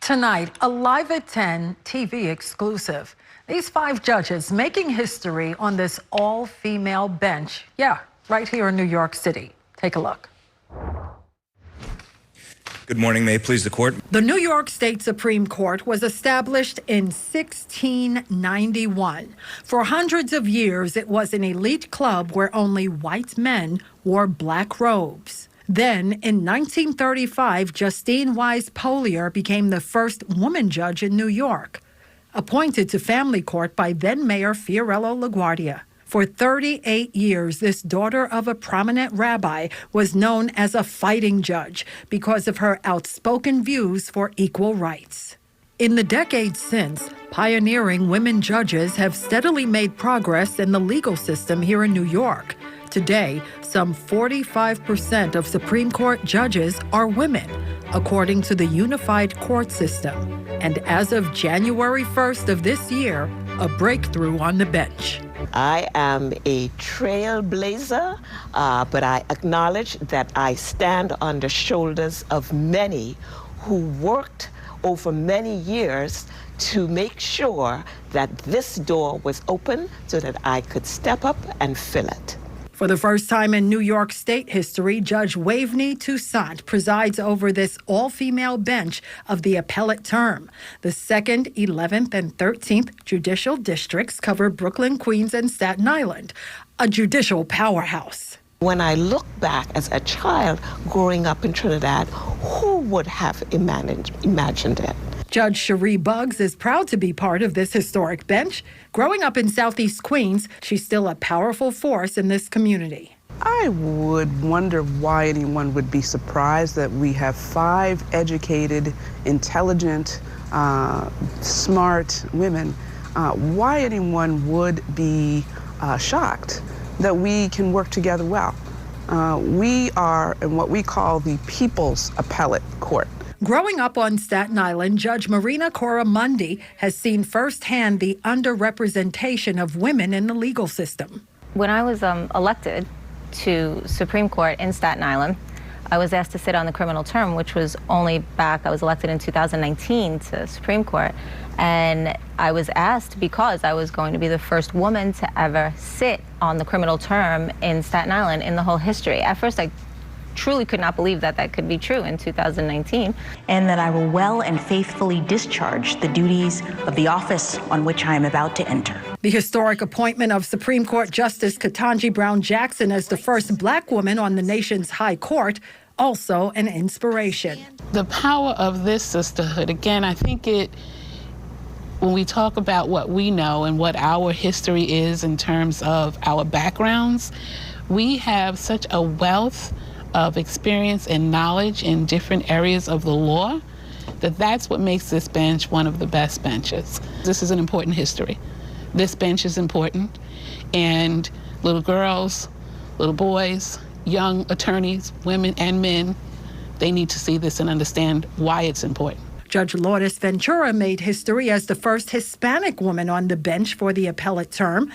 Tonight, a Live at 10 TV exclusive. These 5 judges making history on this all-female bench. Yeah, right here in New York City. Take a look. Good morning. May it please the court. The New York State Supreme Court was established in 1691. For hundreds of years, it was an elite club where only white men wore black robes. Then, in 1935, Justine Wise Polier became the first woman judge in New York, appointed to family court by then-Mayor Fiorello LaGuardia. For 38 years, this daughter of a prominent rabbi was known as a fighting judge because of her outspoken views for equal rights. In the decades since, pioneering women judges have steadily made progress in the legal system here in New York. Today, some 45% of Supreme Court judges are women, according to the unified court system. And as of January 1st of this year, a breakthrough on the bench. I am a trailblazer, but I acknowledge that I stand on the shoulders of many who worked over many years to make sure that this door was open so that I could step up and fill it. For the first time in New York State history, Judge Waveney Toussaint presides over this all-female bench of the appellate term. The 2nd, 11th, and 13th judicial districts cover Brooklyn, Queens, and Staten Island, a judicial powerhouse. When I look back as a child growing up in Trinidad, who would have imagined it? Judge Cherie Buggs is proud to be part of this historic bench. Growing up in Southeast Queens, she's still a powerful force in this community. I would wonder why anyone would be surprised that we have 5 educated, intelligent, smart women. Why anyone would be shocked that we can work together well. We are in what we call the People's Appellate Court. Growing up on Staten Island, Judge Marina Coramundi has seen firsthand the underrepresentation of women in the legal system. When I was elected to Supreme Court in Staten Island, I was asked to sit on the criminal term, which was only back, I was elected in 2019 to Supreme Court. And I was asked because I was going to be the first woman to ever sit on the criminal term in Staten Island in the whole history. At first, I truly could not believe that that could be true in 2019. And that I will well and faithfully discharge the duties of the office on which I am about to enter. The historic appointment of Supreme Court Justice Ketanji Brown Jackson as the first black woman on the nation's high court, also an inspiration. The power of this sisterhood, again, I think when we talk about what we know and what our history is in terms of our backgrounds, we have such a wealth of experience and knowledge in different areas of the law, that's what makes this bench one of the best benches. This is an important history. This bench is important, and little girls, little boys, young attorneys, women and men, they need to see this and understand why it's important. Judge Lourdes Ventura made history as the first Hispanic woman on the bench for the appellate term.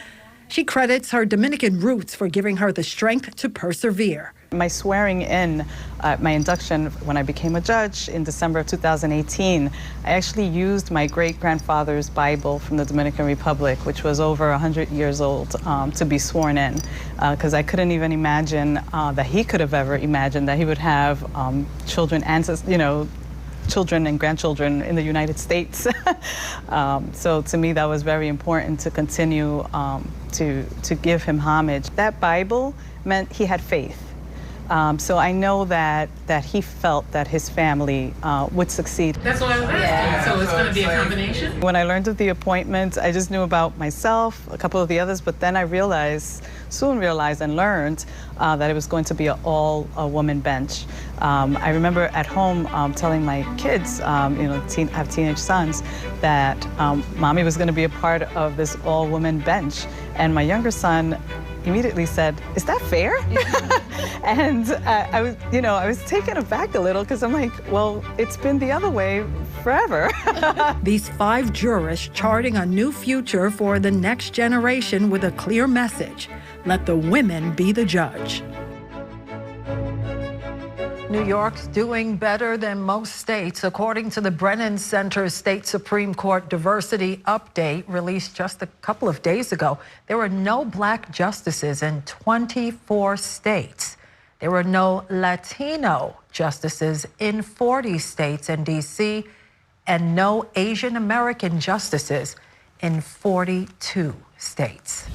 She credits her Dominican roots for giving her the strength to persevere. My swearing in, my induction when I became a judge in December of 2018, I actually used my great-grandfather's Bible from the Dominican Republic, which was over 100 years old, to be sworn in, because I couldn't even imagine that he could have ever imagined that he would have children and grandchildren in the United States. So to me, that was very important to continue to give him homage. That Bible meant he had faith. So I know that he felt that his family would succeed. That's what I was asking. Yeah. So it's going to be a combination? When I learned of the appointment, I just knew about myself, a couple of the others, but then I soon realized and learned that it was going to be an all-woman bench. I remember at home telling my kids, I have teenage sons, that mommy was going to be a part of this all-woman bench. And my younger son immediately said, "Is that fair?" And I was taken aback a little because I'm like, well, it's been the other way forever. These 5 jurists charting a new future for the next generation with a clear message: let the women be the judge. New York's doing better than most states. According to the Brennan Center's State Supreme Court Diversity Update released just a couple of days ago, there were no black justices in 24 states. There were no Latino justices in 40 states and D.C., and no Asian American justices in 42 states.